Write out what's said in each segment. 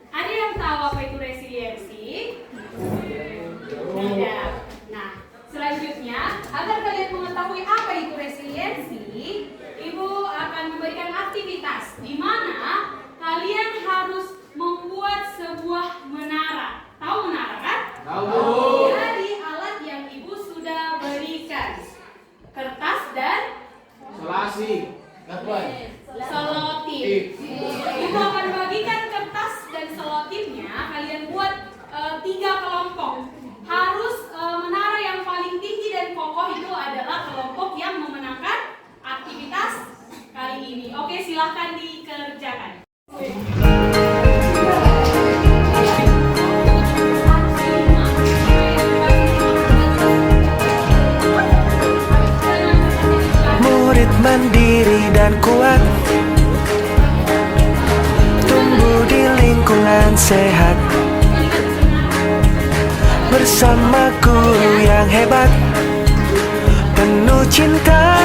Ada yang tahu apa itu resiliensi? Tidak. Nah, selanjutnya, agar kalian mengetahui apa itu resiliensi, Ibu akan memberikan aktivitas di mana kalian harus membuat sebuah menara. Tahu menara kan? Tahu. Dari alat yang Ibu sudah berikan. Kertas dan Selasi. selotip. Ibu akan bagikan kertas dan selotipnya. Kalian buat 3 kelompok. Harus menara yang paling tinggi dan kokoh itu adalah kelompok yang memenangkan aktivitas kali ini. Oke, silahkan dikerjakan. Murid mandiri dan kuat, tumbuh di lingkungan sehat, bersama guru yang hebat, penuh cinta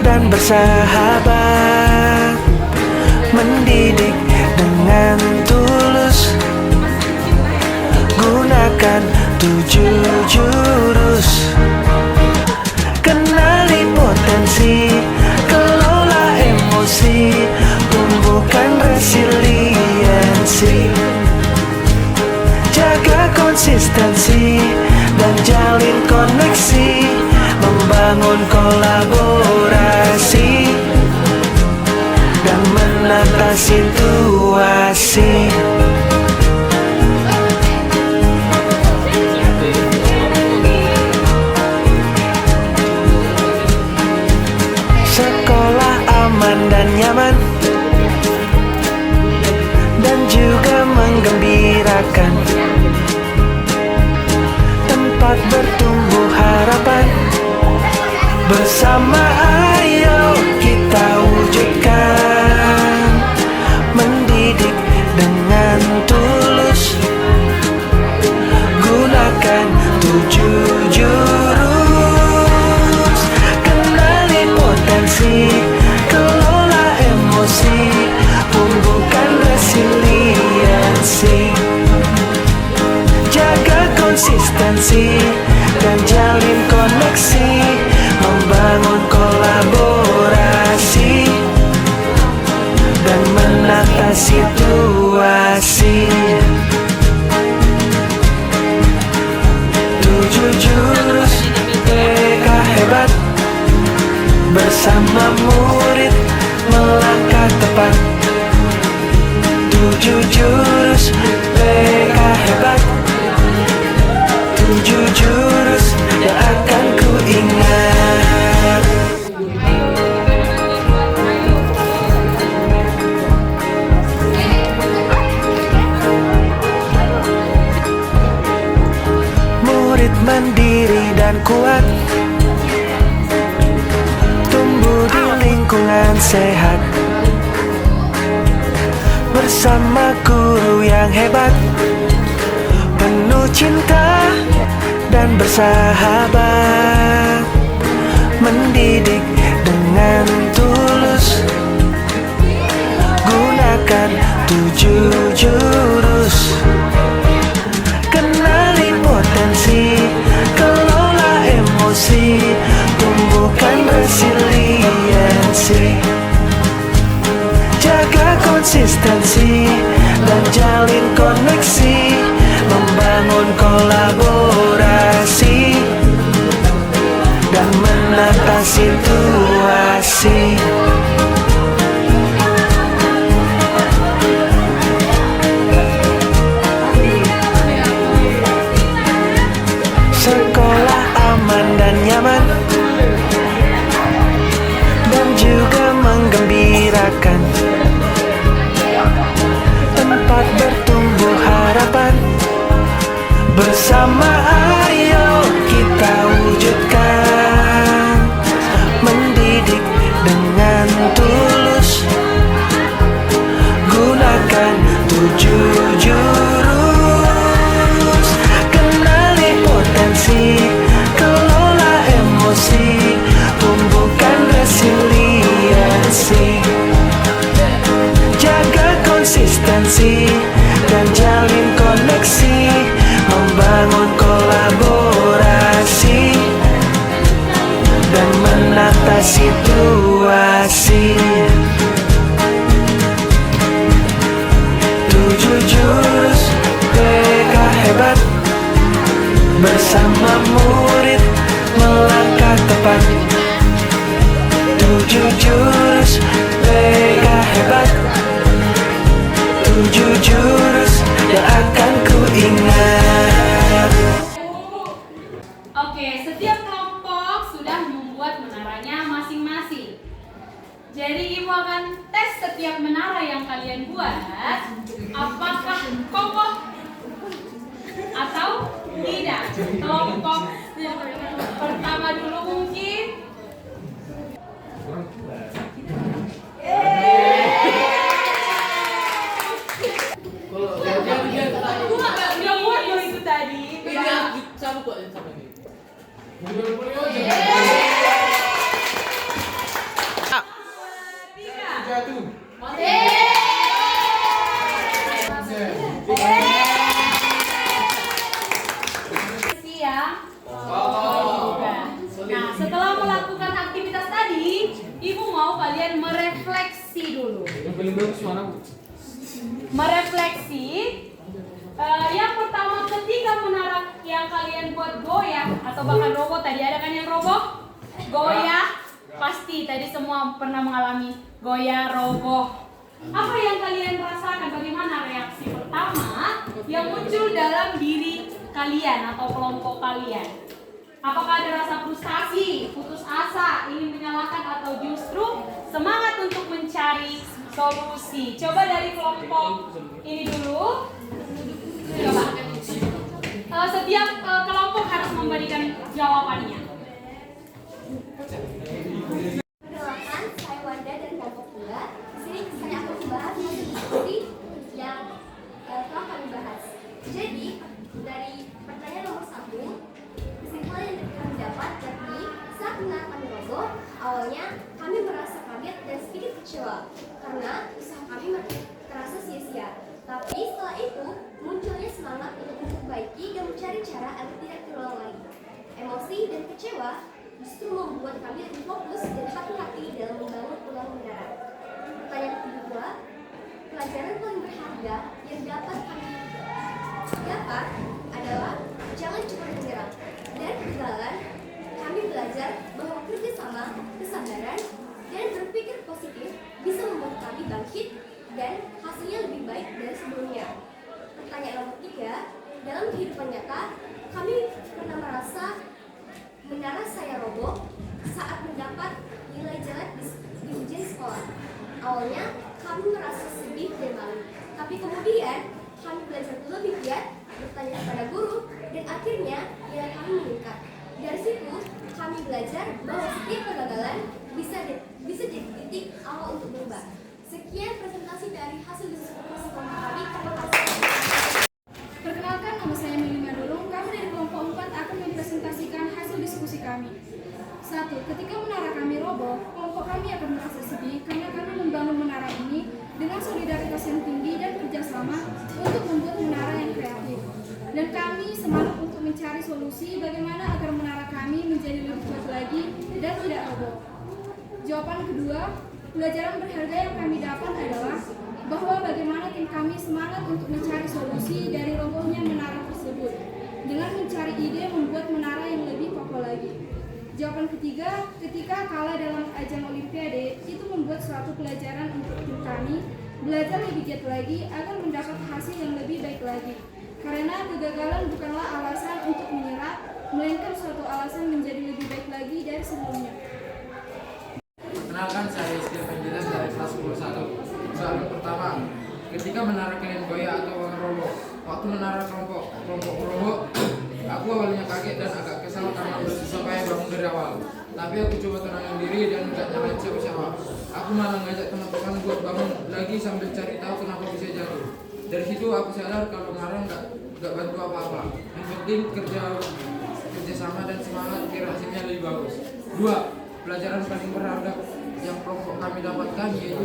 dan bersahabat, mendidik dengan tulus, gunakan 7 jurus. Kenali potensi, kelola emosi, tumbuhkan resiliensi, jaga konsistensi dan jalin koneksi, membangun kolaborasi dan menata situasi. Sekolah aman dan nyaman dan juga menggembirakan, tempat bertumbuh harapan, bersama ayo kita wujudkan, mendidik dengan tulus, gunakan 7 jurus. Kenali potensi, kelola emosi, tumbuhkan resiliensi, jaga konsistensi dan jalin koneksi, membangun kolaborasi dan menata situasi. 7 jurus PK hebat, bersama murid melangkah tepat. 7 jurus PK hebat, 7 jurus yang akan ku ingat. Murid mandiri dan kuat, tumbuh di lingkungan sehat, bersama guru yang hebat, penuh cinta dan bersahabat, mendidik dengan tulus, gunakan 7 jurus. Kenali potensi, kelola emosi, tumbuhkan resiliensi, jaga konsistensi dan jalin koneksi, membangun kolaborasi dan menata situasi. Sekolah aman dan nyaman dan juga menggembirakan, tempat bertumbuh harapan, bersama ayo kita wujudkan, mendidik dengan tulus, gunakan 7 jurus. Kenali potensi, kelola emosi, tumbuhkan resiliensi, jaga konsisten potensi dan jalin koneksi, membangun kolaborasi dan menata situasi. 7 jurus BK hebat, bersama murid melangkah tepat. 7 jurus BK hebat, 7 jurus yang akan ku ingat. Oke, setiap kelompok sudah membuat menaranya masing-masing. Jadi Ibu akan tes setiap menara yang kalian buat, apakah kokoh atau tidak. Kelompok pertama dulu mungkin. Udah muat loh itu tadi. Sama kok sama ini. Jatuh. Siang. Nah, setelah melakukan aktivitas tadi, Ibu mau kalian merefleksi dulu. Yang paling bagus mana, Bu? Merefleksi. Yang pertama, ketika menara yang kalian buat goyah atau bahkan roboh, tadi ada kan yang roboh? Goyah, pasti tadi semua pernah mengalami goyah, roboh. Apa yang kalian rasakan? Bagaimana reaksi pertama yang muncul dalam diri kalian atau kelompok kalian? Apakah ada rasa frustasi, putus asa, ingin menyalahkan, atau justru semangat untuk mencari solusi? Coba dari kelompok ini dulu. Coba. Setiap kelompok harus memberikan jawabannya. Perkenalkan, saya Wanda dari kelompok 2. Di sini saya akan membahas hasil diskusi yang telah kami bahas. Jadi, dari pertanyaan nomor 1, kesimpulan yang kami dapat yakni saat menara kami roboh, awalnya kami merasa kaget dan sedikit kecewa karena usaha kami terasa sia-sia. Tapi setelah itu munculnya semangat untuk memperbaiki dan mencari cara agar tidak terulang lagi. Emosi dan kecewa justru membuat kami lebih fokus dan hati-hati dalam membangun ulang menara. Pertanyaan kedua, pelajaran paling berharga yang dapat kami dapat adalah jangan cepat menyerah. Dari kegagalan, kami belajar bahwa kerjasama, kesabaran, dan berpikir positif bisa membuat kami bangkit dan hasilnya lebih baik dari sebelumnya. Pertanyaan nomor 3, dalam kehidupan nyata, kami pernah merasa menara saya roboh saat mendapat nilai jelek di ujian sekolah. Awalnya kami merasa sedih dan malu, tapi kemudian kami belajar lebih giat, bertanya kepada guru, dan akhirnya nilai kami meningkat. Dari situ kami belajar bahwa setiap kegagalan bisa jadi titik awal untuk berubah. Sekian presentasi dari hasil diskusi kelompok kami. Terima kasih. Perkenalkan, nama saya Melina Dulung. Kami dari kelompok 4 akan mempresentasikan hasil diskusi kami. 1. Ketika menara kami roboh, kelompok kami akan merasa sedih karena kami membangun menara ini dengan solidaritas yang tinggi dan kerjasama untuk membuat menara yang kreatif. Dan kami semangat untuk mencari solusi bagaimana agar menara kami menjadi lebih kuat lagi dan tidak roboh. Jawaban kedua, pelajaran berharga yang kami dapat adalah bahwa bagaimana tim kami semangat untuk mencari solusi dari robohnya menara tersebut dengan mencari ide membuat menara yang lebih kokoh lagi. Jawaban ketiga, ketika kalah dalam ajang olimpiade, itu membuat suatu pelajaran untuk tim kami belajar lebih giat lagi agar mendapat hasil yang lebih baik lagi. Karena kegagalan bukanlah alasan untuk menyerah, melainkan suatu alasan menjadi lebih baik lagi dari sebelumnya. Perkenalkan, saya Rizky Panjilan dari kelas 11. Soal pertama, ketika menara kalian goyah atau roboh, waktu menara kelompok roboh, aku awalnya kaget dan agak kesal karena bersusah payah bangun dari awal. Tapi aku coba tenangin diri dan gak nyalain siapa-siapa. Aku malah ngajak teman-teman buat bangun lagi sambil cari tahu kenapa bisa jatuh. Dari situ aku sadar kalau ngarang gak bantu apa-apa. Yang penting kerjasama dan semangat biar hasilnya lebih bagus. 2. Pelajaran paling berharga yang kelompok kami dapatkan yaitu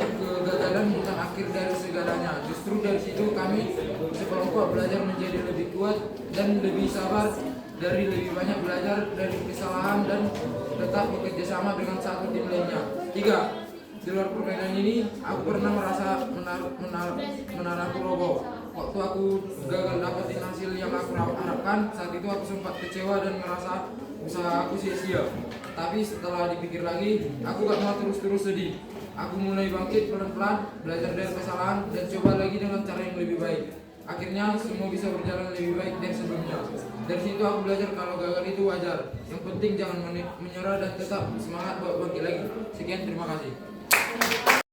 kegagalan bukan akhir dari segala justru dari situ kami sekelompok belajar menjadi lebih kuat dan lebih sabar dari lebih banyak belajar dari kesalahan dan tetap bekerja sama dengan satu tim lainnya. 3. Di luar permainan ini, aku pernah merasa menaraku roboh. Waktu aku gagal dapetin hasil yang aku harapkan, saat itu aku sempat kecewa dan merasa usaha aku sia-sia. Tapi setelah dipikir lagi, aku gak mau terus-terus sedih. Aku mulai bangkit pelan-pelan, belajar dari kesalahan, dan coba lagi dengan cara yang lebih baik. Akhirnya semua bisa berjalan lebih baik dari sebelumnya. Dari situ aku belajar kalau gagal itu wajar. Yang penting jangan menyerah dan tetap semangat buat bangkit lagi. Sekian, terima kasih.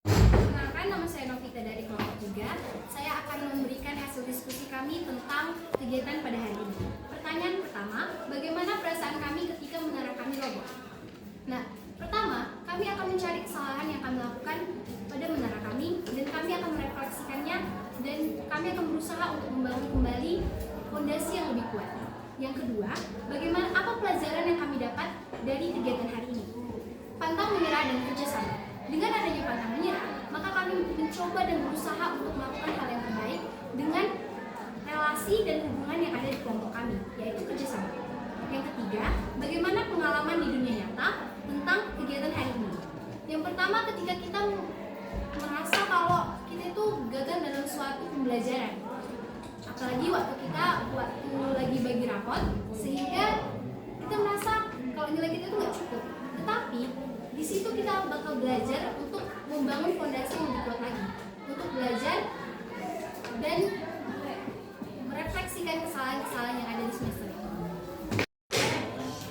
Perkenalkan, nama saya Novita dari kelompok 3. Saya akan memberikan hasil diskusi kami tentang kegiatan pada hari ini. Pertanyaan pertama, bagaimana perasaan kami ketika menara kami roboh? Nah, pertama, kami akan mencari kesalahan yang kami lakukan pada menara kami dan kami akan merefleksikannya dan kami akan berusaha untuk membangun kembali fondasi yang lebih kuat. Yang kedua, bagaimana apa pelajaran yang kami dapat dari kegiatan hari ini? Pantang menyerah dan kerjasama. Dengan adanya pantang menyerah, maka kami mencoba dan berusaha untuk melakukan hal yang terbaik dengan relasi dan hubungan yang ada di kelompok kami, yaitu kerjasama. Yang ketiga, bagaimana pengalaman di dunia nyata tentang kegiatan hari ini. Yang pertama, ketika kita merasa kalau kita itu gagal dalam suatu pembelajaran, apalagi waktu lagi bagi rapot, sehingga kita merasa kalau nilai kita itu nggak cukup. Tetapi di situ kita bakal belajar untuk membangun fondasi yang lebih kuat lagi, untuk belajar dan merefleksikan kesalahan-kesalahan yang ada di semester ini.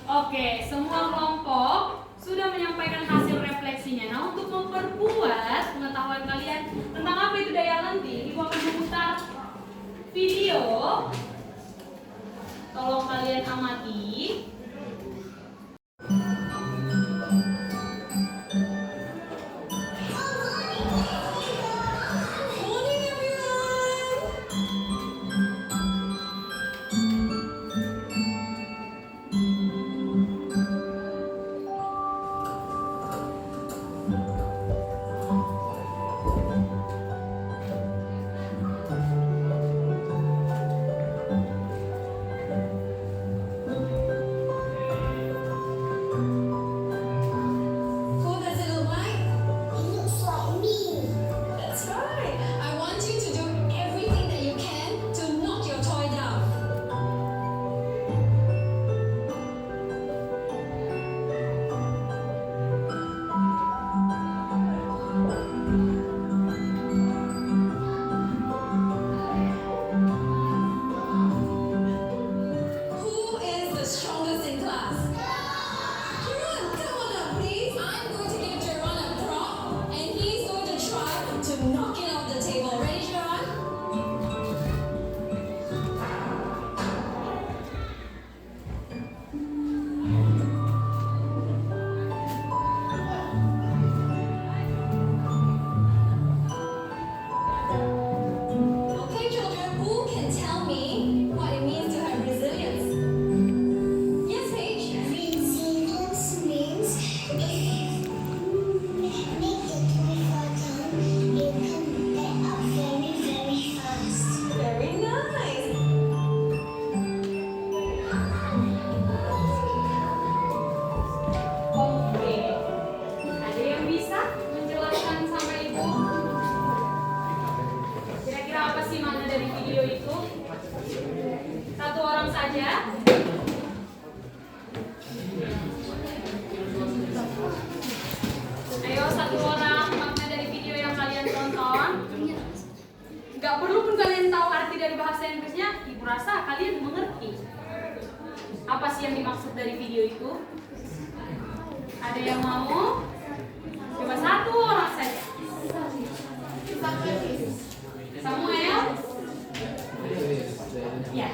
Oke, semua kelompok sudah menyampaikan hasil refleksinya. Nah, untuk memperkuat pengetahuan kalian tentang apa itu daya lenting, Ibu akan memutar video. Tolong kalian amati. Who does it look like? It looks like me. That's right. I want you to do everything that you can to knock your toy down. Who is the strongest in class? Jerome, come on up, please. I'm going to give Jerome a prop, and he's going to try to knock it off the table. Ready, Jerome? Okay, children, who can tell me what it means to have resilience? Yes, Paige. Resilience means if you make the toy fall down, you can get up very, very fast. Very nice. Oke, ada yang bisa menjelaskan sama Ibu? Kira-kira apa sih makna dari video itu? Satu orang saja. Ayo, satu orang makna dari video yang kalian tonton. Gak perlu pun kalian tahu arti dari bahasa Inggrisnya, Ibu rasa kalian mengerti. Apa sih yang dimaksud dari video itu? Ada yang mau? Coba satu orang saja. Samuel? Ya.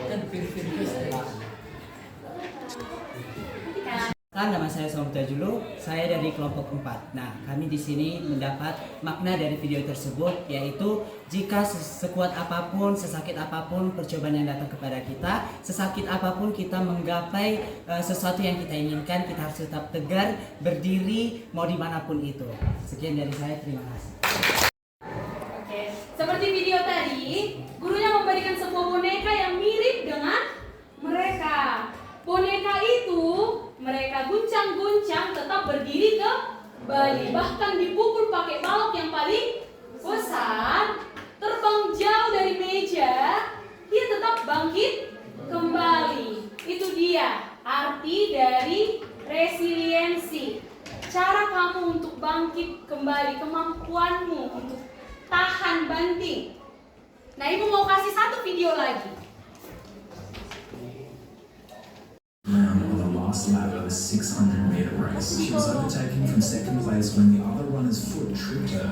Nama saya Somta Julu, saya dari kelompok 4. Nah, kami di sini mendapat makna dari video tersebut, yaitu jika sekuat apapun, sesakit apapun percobaan yang datang kepada kita, sesakit apapun kita menggapai sesuatu yang kita inginkan, kita harus tetap tegar, berdiri, mau dimanapun itu. Sekian dari saya, terima kasih. Oke. Seperti video tadi, gurunya memberikan sebuah boneka yang mirip dengan mereka. Boneka itu mereka guncang-guncang tetap berdiri kembali. Bahkan dipukul pakai balok yang paling besar, terbang jauh dari meja, dia tetap bangkit kembali. Itu dia arti dari resiliensi. Cara kamu untuk bangkit kembali, kemampuanmu untuk tahan banting. Nah, ibu mau kasih satu video lagi. On the last lap of a 600-meter race, she was overtaken from second place when the other runner's foot tripped her,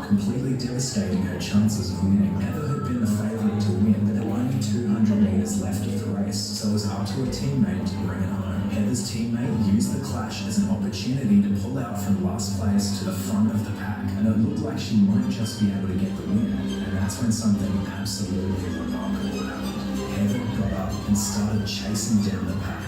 completely devastating her chances of winning. Heather had been the favourite to win, but there were only 200 metres left of the race, so it was up to her teammate to bring it home. Heather's teammate used the clash as an opportunity to pull out from last place to the front of the pack, and it looked like she might just be able to get the win, and that's when something absolutely remarkable happened. Heather got up and started chasing down the pack.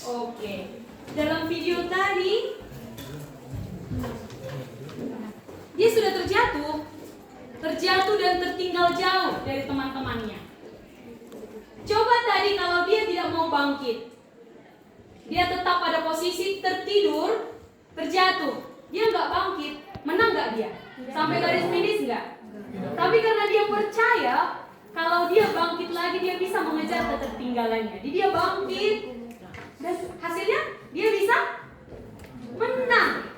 Oke, dalam video tadi dia sudah terjatuh dan tertinggal jauh dari teman-temannya. Coba tadi kalau dia tidak mau bangkit, dia tetap pada posisi tertidur, terjatuh, dia nggak bangkit, menang nggak dia? Sampai garis finish nggak? Tapi karena dia percaya kalau dia bangkit lagi dia bisa mengejar ketertinggalannya, jadi dia bangkit. Dan hasilnya dia bisa menang,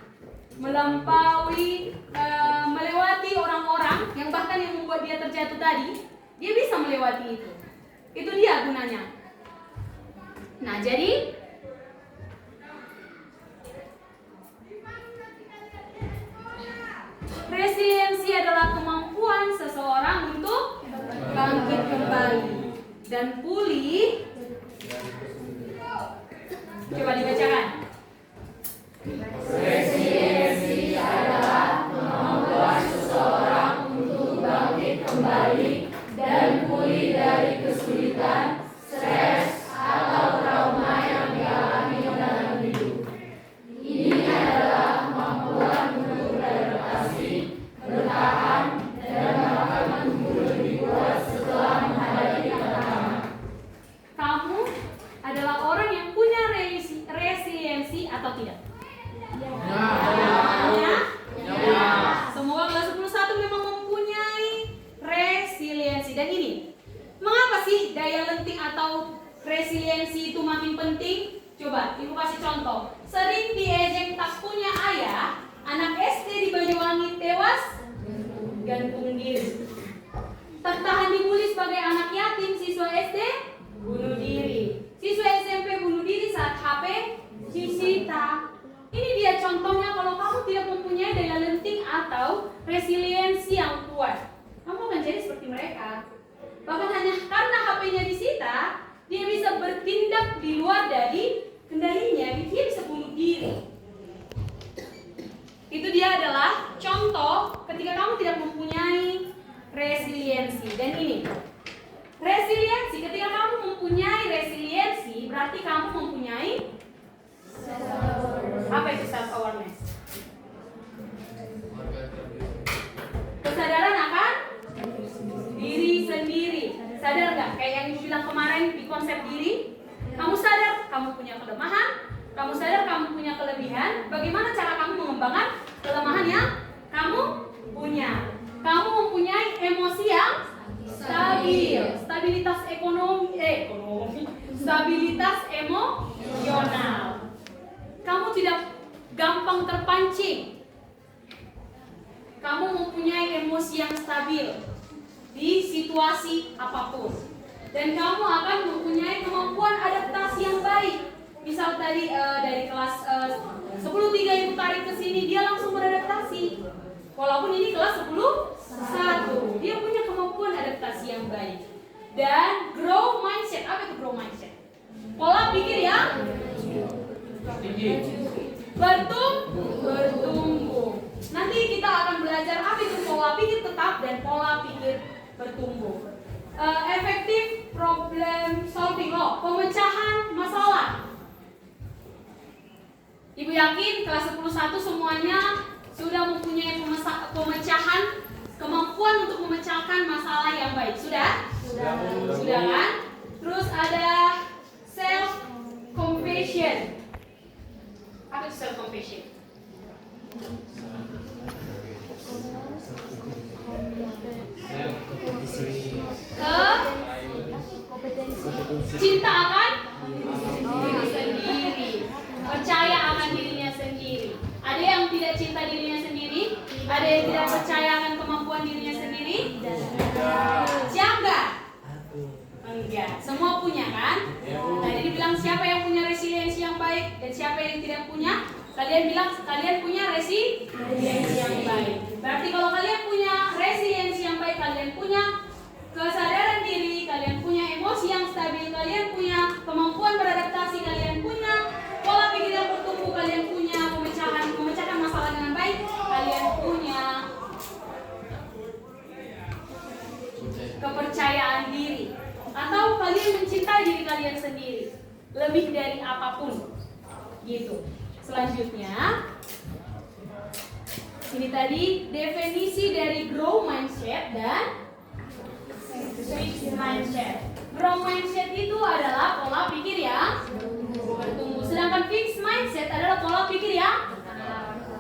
melewati orang-orang yang bahkan yang membuat dia terjatuh tadi, dia bisa melewati itu. Itu dia gunanya. Nah, jadi resiliensi adalah kemampuan seseorang untuk bangkit kembali dan pulih. Coba dibacakan. Resiliensi adalah kemampuan seseorang untuk bangkit kembali dan pulih dari kesulitan, stres, atau trauma yang dialami dalam hidup. Ini adalah kemampuan untuk beradaptasi, bertahan, dan dapat tumbuh lebih kuat setelah menghadapi tantangan. Kamu adalah orang yang punya resiliensi atau tidak? Ya. Semua kelas 11 memang mempunyai resiliensi. Dan ini, mengapa sih daya lenting atau resiliensi itu makin penting? Coba ibu kasih contoh. Sering diejek tak punya ayah, anak SD di Banyuwangi tewas gantung diri. Tertahan dibully sebagai anak yatim, siswa SD bunuh diri. Siswa SMP bunuh diri saat HP disita. Ini dia contohnya kalau kamu tidak mempunyai daya lenting atau resiliensi yang kuat, kamu akan jadi seperti mereka. Bahkan hanya karena HP-nya disita, dia bisa bertindak di luar dari kendalinya, dia bisa bunuh diri. Itu dia adalah contoh ketika kamu tidak mempunyai resiliensi. Dan ini resiliensi, ketika kamu mempunyai resiliensi, berarti kamu mempunyai apa itu self awareness? Kesadaran akan diri sendiri. Sadar nggak? Kayak yang ibu bilang kemarin di konsep diri. Kamu sadar kamu punya kelemahan, kamu sadar kamu punya kelebihan. Bagaimana cara kamu mengembangkan kelemahan yang kamu punya? Kamu mempunyai emosi yang stabil, stabilitas stabilitas emosional. Kamu tidak gampang terpancing. Kamu mempunyai emosi yang stabil di situasi apapun. Dan kamu akan mempunyai kemampuan adaptasi yang baik. Misal tadi dari kelas 10.3 ibu tarik ke sini, dia langsung beradaptasi. Walaupun ini kelas 10.1, dia punya kemampuan adaptasi yang baik. Dan grow mindset, apa itu Bertumbuh. Nanti kita akan belajar apa itu pola pikir tetap dan pola pikir bertumbuh. Effective problem solving, pemecahan masalah. Ibu yakin kelas 11 semuanya sudah mempunyai pemecahan, kemampuan untuk memecahkan masalah yang baik. Sudah? Sudah kan? Terus ada self compassion. Apa itu self compassion? Cinta akan diri sendiri, percaya akan dirinya sendiri. Ada yang tidak cinta dirinya sendiri? Ada yang tidak percaya akan kemampuan dirinya sendiri? Siapa? Enggak, semua punya kan? Tadi dibilang siapa yang punya resiliensi yang baik dan siapa yang tidak punya? Kalian bilang kalian punya resiliensi yang baik. Berarti kalau kalian punya resiliensi yang baik, kalian punya kesadaran diri, kalian punya emosi yang stabil, kalian punya kemampuan beradaptasi, kalian punya pola pikir yang bertumbuh, kalian punya memecahkan masalah dengan baik, kalian punya kepercayaan diri, atau kalian mencintai diri kalian sendiri lebih dari apapun, gitu. Selanjutnya, ini tadi definisi dari grow mindset dan fixed mindset. Grow mindset itu adalah pola pikir yang bertumbuh, sedangkan fixed mindset adalah pola pikir yang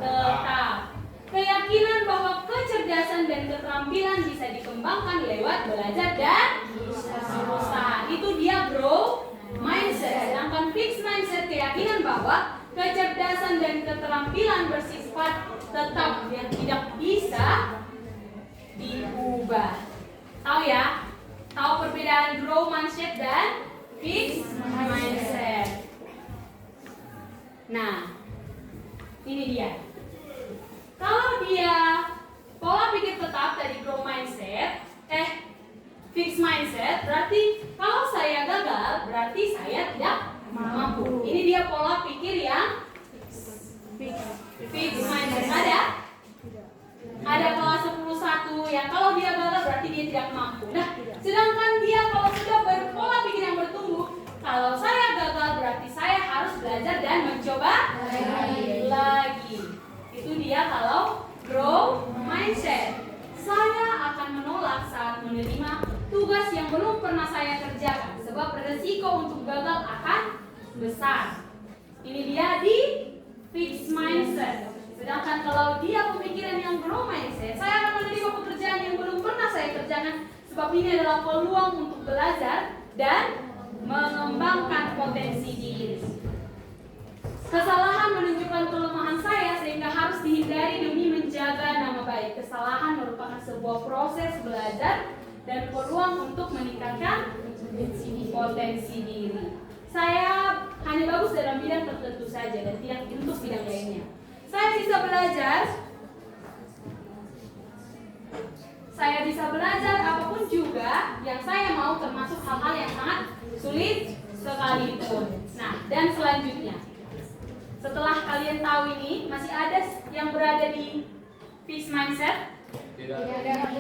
tetap. Keyakinan bahwa kecerdasan dan keterampilan bisa dikembangkan lewat belajar dan usaha. Itu dia grow mindset. Sedangkan fixed mindset, keyakinan bahwa kecerdasan dan keterampilan bersifat tetap yang tidak bisa diubah. Tahu ya? Tahu perbedaan grow mindset dan fixed mindset. Nah, ini dia. Kalau dia pola pikir tetap dari grow mindset, fixed mindset, berarti kalau saya gagal, berarti saya tidak mampu. Ini dia pola pikir yang fixed mindset. Ada kelas 11 yang kalau dia gagal berarti dia tidak mampu. Nah, sedangkan dia kalau sudah berpola pikir yang bertumbuh, kalau saya gagal berarti saya harus belajar dan mencoba lagi. Itu dia kalau grow mindset. Saya akan menolak saat menerima tugas yang belum pernah saya kerjakan, sebab resiko untuk gagal akan besar. Ini dia di fixed mindset. Sedangkan kalau dia pemikiran yang grow mindset, saya akan menerima pekerjaan yang belum pernah saya kerjakan, sebab ini adalah peluang untuk belajar dan mengembangkan potensi diri. Kesalahan menunjukkan kelemahan saya sehingga harus dihindari demi menjaga nama baik. Kesalahan merupakan sebuah proses belajar dan peluang untuk meningkatkan potensi diri. Saya hanya bagus dalam bidang tertentu saja dan tidak untuk bidang lainnya. Saya bisa belajar apapun juga yang saya mau, termasuk hal-hal yang sangat sulit sekalipun. Nah, dan selanjutnya, setelah kalian tahu ini, masih ada yang berada di fixed mindset? Tidak ada.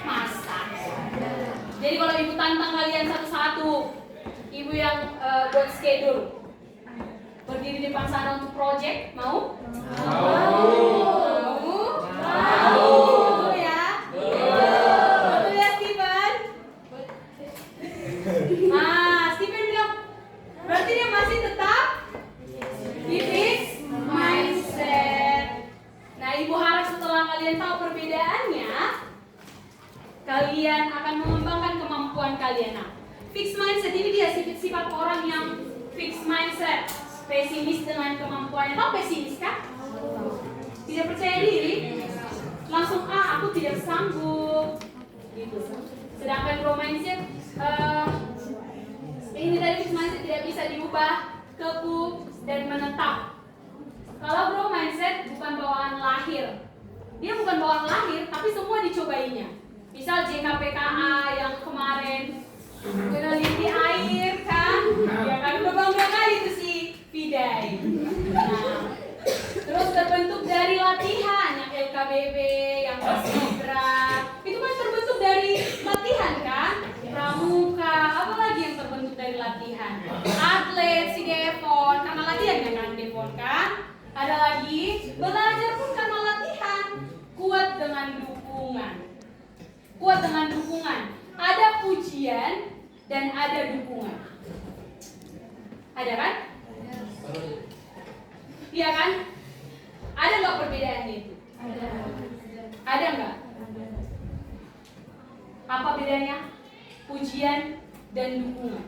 Masa? Jadi kalau ibu tantang kalian satu-satu, ibu yang buat schedule, berdiri di depan sana untuk project, mau? Mau ya? Betul ya, Steven? Steven bilang, berarti dia masih tetap di fixed mindset. Nah, ibu harap setelah kalian tahu perbedaannya, kalian akan mengembangkan kemampuan kalian. Nah, fixed mindset ini dia sifat orang yang fixed mindset, pesimis dengan kemampuannya. Tahu pesimis kan? Tidak percaya diri, langsung aku tidak sanggup, gitu. Sedangkan grow mindset, ini dari fixed mindset tidak bisa diubah, kekeh dan menetap. Kalau grow mindset bukan bawaan lahir, dia bukan bawaan lahir, tapi semua dicobainya. Misal JKPKA yang kemarin peneliti air kan, ya kan udah Belajar pun karena latihan. Kuat dengan dukungan. Kuat dengan dukungan. Ada pujian dan ada dukungan. Ada kan? Iya kan? Ada nggak perbedaannya itu? Ada nggak? Apa bedanya? Pujian dan dukungan.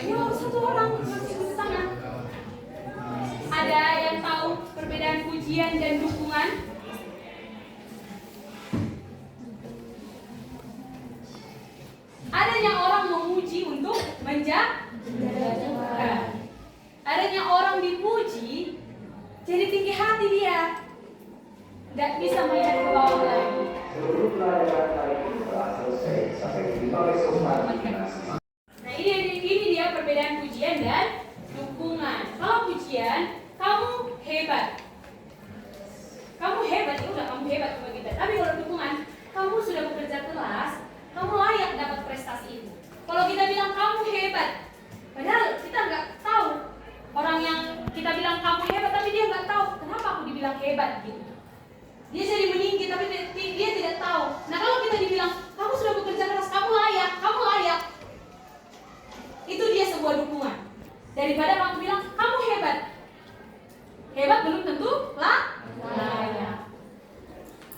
Wow, satu orang masih di tangan. Ada yang tahu perbedaan pujian dan dukungan? Adanya orang memuji untuk menjatuhkan. Adanya orang dipuji jadi tinggi hati dia, nggak bisa melihat ke bawah lagi. Nah ini dia perbedaan pujian dan dukungan. Kalau pujian, kamu hebat. Kamu hebat, ya udah kamu hebat sama kita. Tapi kalau dukungan, kamu sudah bekerja keras, kamu layak dapat prestasi itu. Kalau kita bilang kamu hebat, padahal kita nggak tahu. Orang yang kita bilang kamu hebat, tapi dia nggak tahu kenapa aku dibilang hebat gitu. Dia jadi meninggi, tapi dia tidak tahu. Nah kalau kita dibilang kamu sudah bekerja keras, kamu layak, itu dia sebuah dukungan. Daripada kamu bilang kamu hebat, hebat belum tentu layak.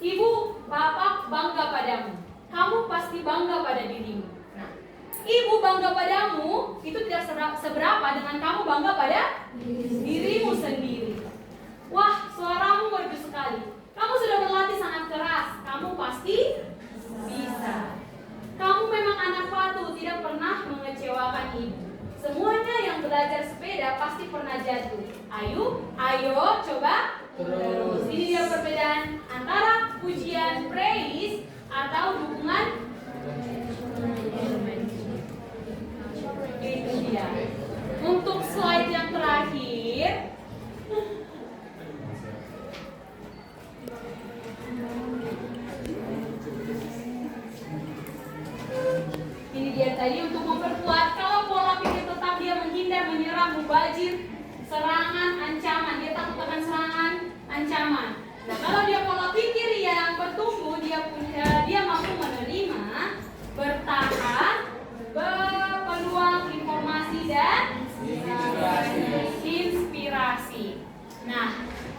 Ibu, bapak bangga padamu, kamu pasti bangga pada dirimu. Nah, ibu bangga padamu itu tidak seberapa dengan kamu bangga pada dirimu sendiri. Wah, suaramu merdu sekali. Kamu sudah berlatih sangat keras, kamu pasti bisa. Kamu memang anak patuh, tidak pernah mengecewakan ibu. Semuanya yang belajar sepeda pasti pernah jatuh. Ayo, coba terus. Ini dia perbedaan antara pujian praise atau dukungan. Itu dia. Untuk slide yang terakhir, ini dia tadi untuk memperkuat. Kalau pola pikir tetap dia menghindar, menyerang, mubazir, serangan, ancaman. Dia takut akan serangan, ancaman. Nah, kalau dia pola pikir yang bertumbuh, dia mampu menerima, bertahan, berpeluang informasi dan inspirasi. Nah,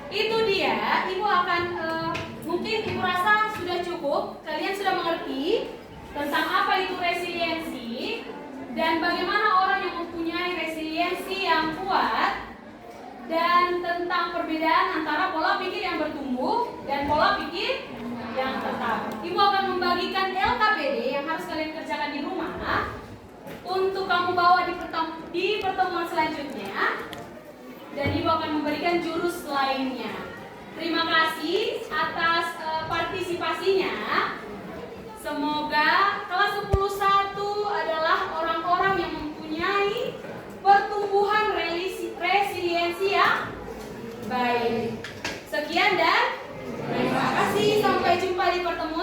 itu dia. Ibu akan mungkin ibu rasa sudah cukup. Kalian sudah mengerti tentang apa itu resiliensi dan bagaimana orang yang mempunyai resiliensi yang kuat, dan tentang perbedaan antara pola pikir yang bertumbuh dan pola pikir yang tetap. Ibu akan membagikan LKPD yang harus kalian kerjakan di rumah untuk kamu bawa di pertemuan selanjutnya, dan ibu akan memberikan jurus lainnya. Terima kasih atas partisipasinya. Semoga kelas 10.1 adalah orang-orang yang mempunyai pertumbuhan resiliensi yang baik. Sekian dan terima kasih. Sampai jumpa di pertemuan